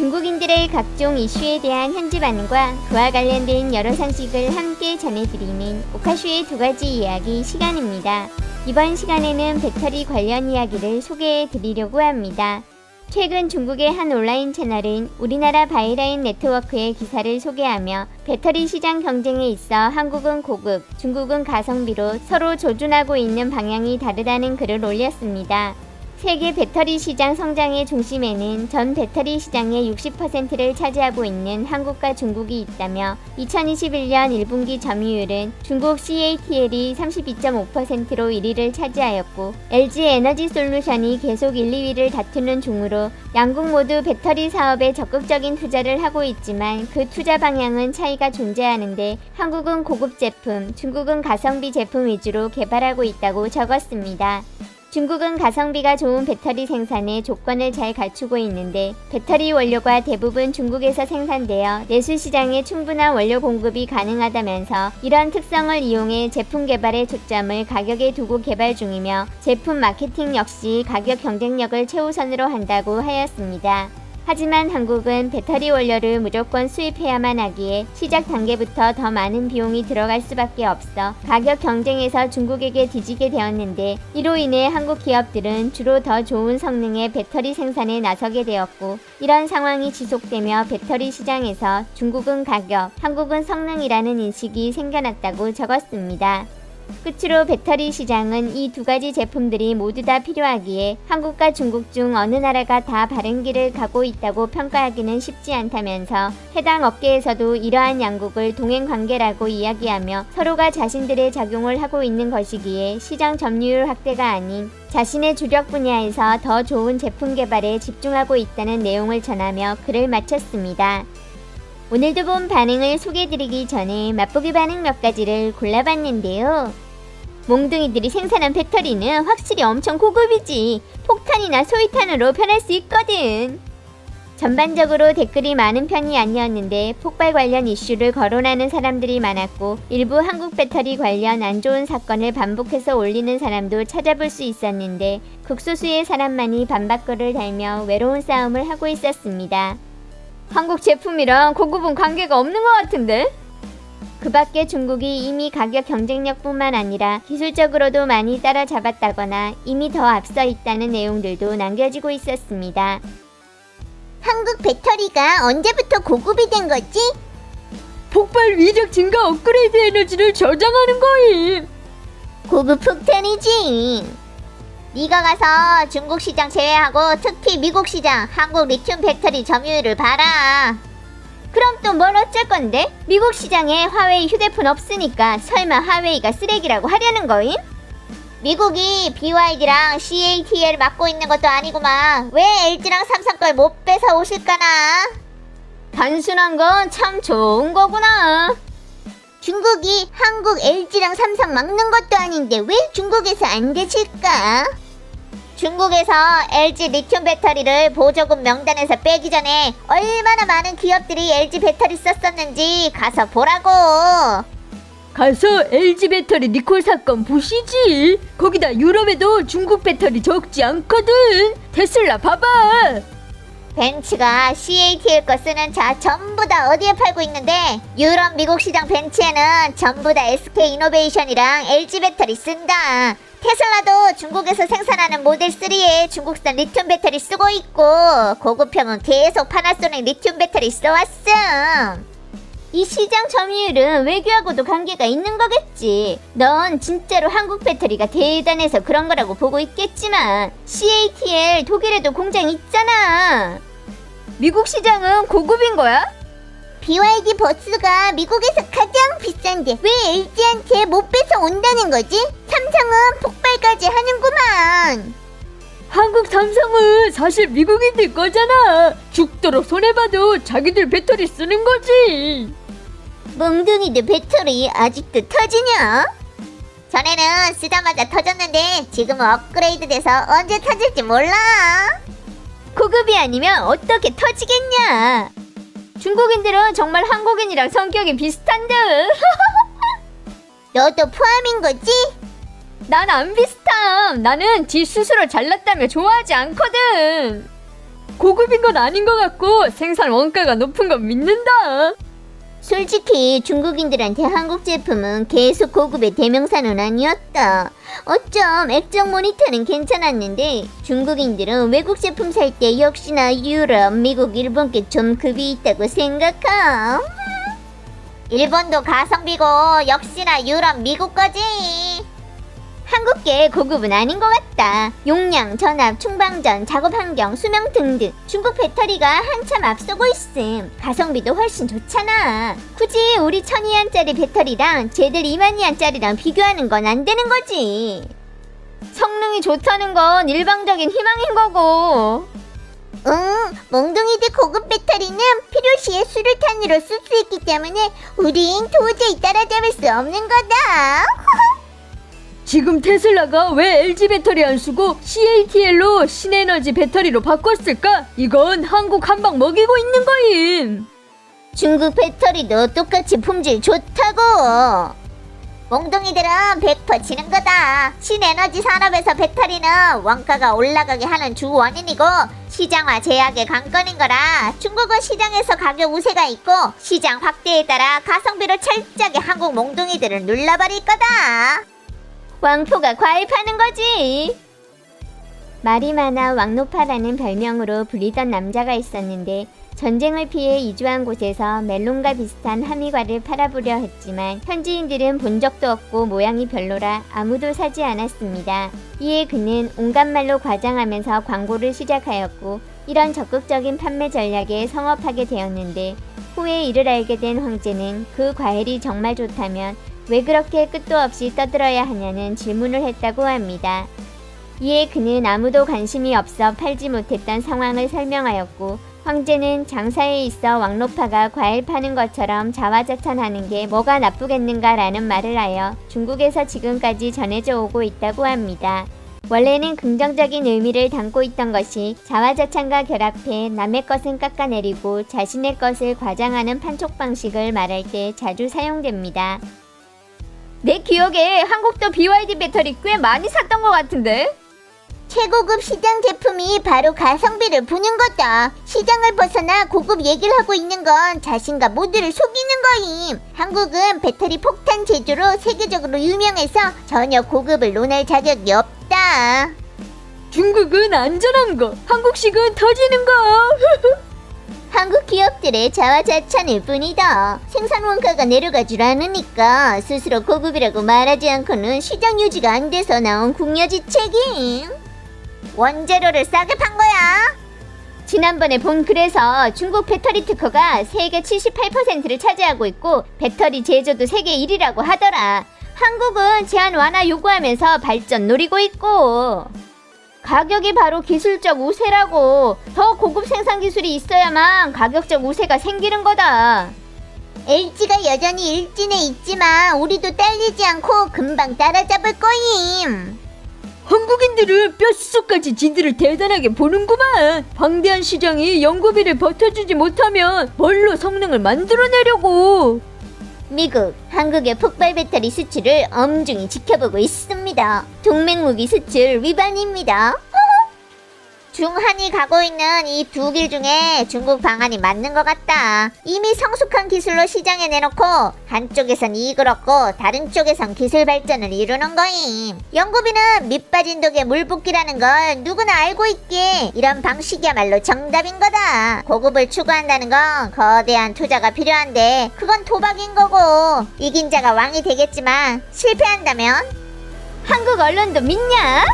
중국인들의 각종 이슈에 대한 현지 반응과 그와 관련된 여러 상식을 함께 전해드리는 오카쇼의 두 가지 이야기 시간입니다. 이번 시간에는 배터리 관련 이야기를 소개해 드리려고 합니다. 최근 중국의 한 온라인 채널은 우리나라 바이라인 네트워크의 기사를 소개하며 배터리 시장 경쟁에 있어 한국은 고급, 중국은 가성비로 서로 조준하고 있는 방향이 다르다는 글을 올렸습니다. 세계 배터리 시장 성장의 중심에는 전 배터리 시장의 60%를 차지하고 있는 한국과 중국이 있다며 2021년 1분기 점유율은 중국 CATL이 32.5%로 1위를 차지하였고 LG 에너지 솔루션이 계속 1, 2위를 다투는 중으로 양국 모두 배터리 사업에 적극적인 투자를 하고 있지만 그 투자 방향은 차이가 존재하는데 한국은 고급 제품, 중국은 가성비 제품 위주로 개발하고 있다고 적었습니다. 중국은 가성비가 좋은 배터리 생산에 조건을 잘 갖추고 있는데 배터리 원료가 대부분 중국에서 생산되어 내수 시장에 충분한 원료 공급이 가능하다면서 이런 특성을 이용해 제품 개발에 초점을 가격에 두고 개발 중이며 제품 마케팅 역시 가격 경쟁력을 최우선으로 한다고 하였습니다. 하지만 한국은 배터리 원료를 무조건 수입해야만 하기에 시작 단계부터 더 많은 비용이 들어갈 수밖에 없어 가격 경쟁에서 중국에게 뒤지게 되었는데 이로 인해 한국 기업들은 주로 더 좋은 성능의 배터리 생산에 나서게 되었고 이런 상황이 지속되며 배터리 시장에서 중국은 가격, 한국은 성능이라는 인식이 생겨났다고 적었습니다. 끝으로 배터리 시장은 이 두 가지 제품들이 모두 다 필요하기에 한국과 중국 중 어느 나라가 다 바른 길을 가고 있다고 평가하기는 쉽지 않다면서 해당 업계에서도 이러한 양국을 동행관계라고 이야기하며 서로가 자신들의 작용을 하고 있는 것이기에 시장 점유율 확대가 아닌 자신의 주력 분야에서 더 좋은 제품 개발에 집중하고 있다는 내용을 전하며 글을 마쳤습니다. 오늘도 본 반응을 소개해드리기 전에 맛보기 반응 몇 가지를 골라봤는데요. 몽둥이들이 생산한 배터리는 확실히 엄청 고급이지. 폭탄이나 소위탄으로 변할 수 있거든. 전반적으로 댓글이 많은 편이 아니었는데 폭발 관련 이슈를 거론하는 사람들이 많았고 일부 한국 배터리 관련 안 좋은 사건을 반복해서 올리는 사람도 찾아볼 수 있었는데 극소수의 사람만이 반박글을 달며 외로운 싸움을 하고 있었습니다. 한국 제품이랑 고급은 관계가 없는 것 같은데? 그 밖에 중국이 이미 가격 경쟁력뿐만 아니라 기술적으로도 많이 따라잡았다거나 이미 더 앞서 있다는 내용들도 남겨지고 있었습니다. 한국 배터리가 언제부터 고급이 된 거지? 폭발 위력 증가 업그레이드 에너지를 저장하는 거임. 고급 폭탄이지. 네가 가서 중국 시장 제외하고 특히 미국 시장 한국 리튬 배터리 점유율을 봐라. 그럼 또 뭘 어쩔 건데? 미국 시장에 화웨이 휴대폰 없으니까 설마 화웨이가 쓰레기라고 하려는 거임? 미국이 BYD랑 CATL 맡고 있는 것도 아니구만. 왜 LG랑 삼성 걸 못 뺏어 오실까나? 단순한 건 참 좋은 거구나. 중국이 한국 LG랑 삼성 막는 것도 아닌데 왜 중국에서 안 되실까? 중국에서 LG 리튬 배터리를 보조금 명단에서 빼기 전에 얼마나 많은 기업들이 LG 배터리 썼었는지 가서 보라고. 가서 LG 배터리 리콜 사건 보시지. 거기다 유럽에도 중국 배터리 적지 않거든. 테슬라 봐봐. 벤츠가 CATL 거 쓰는 차 전부 다 어디에 팔고 있는데 유럽 미국 시장 벤츠에는 전부 다 SK 이노베이션이랑 LG 배터리 쓴다. 테슬라도 중국에서 생산하는 모델 3에 중국산 리튬 배터리 쓰고 있고 고급형은 계속 파나소닉 리튬 배터리 써왔음. 이 시장 점유율은 외교하고도 관계가 있는 거겠지. 넌 진짜로 한국 배터리가 대단해서 그런 거라고 보고 있겠지만 CATL 독일에도 공장 있잖아. 미국 시장은 고급인 거야? BYD 버스가 미국에서 가장 비싼데 왜 LG한테 못 뺏어 온다는 거지? 삼성은 폭발까지 하는구만. 한국 삼성은 사실 미국인들 거잖아. 죽도록 손해봐도 자기들 배터리 쓰는 거지. 몽둥이들 배터리 아직도 터지냐? 전에는 쓰자마자 터졌는데 지금은 업그레이드 돼서 언제 터질지 몰라. 고급이 아니면 어떻게 터지겠냐. 중국인들은 정말 한국인이랑 성격이 비슷한 듯. 너도 포함인 거지? 난 안 비슷함. 나는 지 스스로 잘났다며 좋아하지 않거든. 고급인 건 아닌 것 같고 생산 원가가 높은 건 믿는다. 솔직히 중국인들한테 한국 제품은 계속 고급의 대명사는 아니었다. 어쩜 액정 모니터는 괜찮았는데 중국인들은 외국 제품 살 때 역시나 유럽, 미국, 일본께 좀 급이 있다고 생각함. 일본도 가성비고 역시나 유럽, 미국 거지. 한국계 고급은 아닌 것 같다. 용량, 전압, 충방전, 작업 환경, 수명 등등 중국 배터리가 한참 앞서고 있음. 가성비도 훨씬 좋잖아. 굳이 우리 1000위안짜리 배터리랑 쟤들 2만위안짜리랑 비교하는 건 안 되는 거지. 성능이 좋다는 건 일방적인 희망인 거고. 몽둥이들 고급 배터리는 필요시에 수류탄으로 쓸 수 있기 때문에 우린 도저히 따라잡을 수 없는 거다. 지금 테슬라가 왜 LG 배터리 안 쓰고 CATL로 신에너지 배터리로 바꿨을까? 이건 한국 한방 먹이고 있는 거임. 중국 배터리도 똑같이 품질 좋다고. 몽둥이들은 100% 지는 거다. 신에너지 산업에서 배터리는 원가가 올라가게 하는 주 원인이고 시장화 제약의 관건인 거라 중국은 시장에서 가격 우세가 있고 시장 확대에 따라 가성비로 철저하게 한국 몽둥이들을 눌러버릴 거다. 왕포가 과일 파는 거지. 말이 많아 왕노파라는 별명으로 불리던 남자가 있었는데 전쟁을 피해 이주한 곳에서 멜론과 비슷한 하미과를 팔아보려 했지만 현지인들은 본 적도 없고 모양이 별로라 아무도 사지 않았습니다. 이에 그는 온갖 말로 과장하면서 광고를 시작하였고 이런 적극적인 판매 전략에 성업하게 되었는데 후에 이를 알게 된 황제는 그 과일이 정말 좋다면 왜 그렇게 끝도 없이 떠들어야 하냐는 질문을 했다고 합니다. 이에 그는 아무도 관심이 없어 팔지 못했던 상황을 설명하였고 황제는 장사에 있어 왕노파가 과일 파는 것처럼 자화자찬하는 게 뭐가 나쁘겠는가라는 말을 하여 중국에서 지금까지 전해져 오고 있다고 합니다. 원래는 긍정적인 의미를 담고 있던 것이 자화자찬과 결합해 남의 것은 깎아내리고 자신의 것을 과장하는 판촉 방식을 말할 때 자주 사용됩니다. 내 기억에 한국도 BYD 배터리 꽤 많이 샀던 것 같은데? 최고급 시장 제품이 바로 가성비를 부는 거다. 시장을 벗어나 고급 얘기를 하고 있는 건 자신과 모두를 속이는 거임. 한국은 배터리 폭탄 제조로 세계적으로 유명해서 전혀 고급을 논할 자격이 없다. 중국은 안전한 거, 한국식은 터지는 거. 한국 기업들의 자화자찬일 뿐이다. 생산 원가가 내려가 줄 않으니까 스스로 고급이라고 말하지 않고는 시장 유지가 안 돼서 나온 궁여지책임. 원재료를 싸게 판 거야. 지난번에 본 글에서 중국 배터리 특허가 세계 78%를 차지하고 있고 배터리 제조도 세계 1위라고 하더라. 한국은 제한 완화 요구하면서 발전 노리고 있고 가격이 바로 기술적 우세라고. 더 고급 생산 기술이 있어야만 가격적 우세가 생기는 거다. LG가 여전히 일진에 있지만 우리도 딸리지 않고 금방 따라잡을 거임. 한국인들은 뼛속까지 지들을 대단하게 보는구만. 방대한 시장이 연구비를 버텨주지 못하면 뭘로 성능을 만들어내려고. 미국, 한국의 폭발 배터리 수출을 엄중히 지켜보고 있습니다. 동맹 무기 수출 위반입니다. 중한이 가고 있는 이 두 길 중에 중국 방안이 맞는 것 같다. 이미 성숙한 기술로 시장에 내놓고 한쪽에선 이익을 얻고 다른 쪽에선 기술 발전을 이루는 거임. 연구비는 밑빠진 독에 물 붓기라는 걸 누구나 알고 있기에 이런 방식이야말로 정답인 거다. 고급을 추구한다는 건 거대한 투자가 필요한데 그건 도박인 거고 이긴 자가 왕이 되겠지만 실패한다면 한국 언론도 믿냐?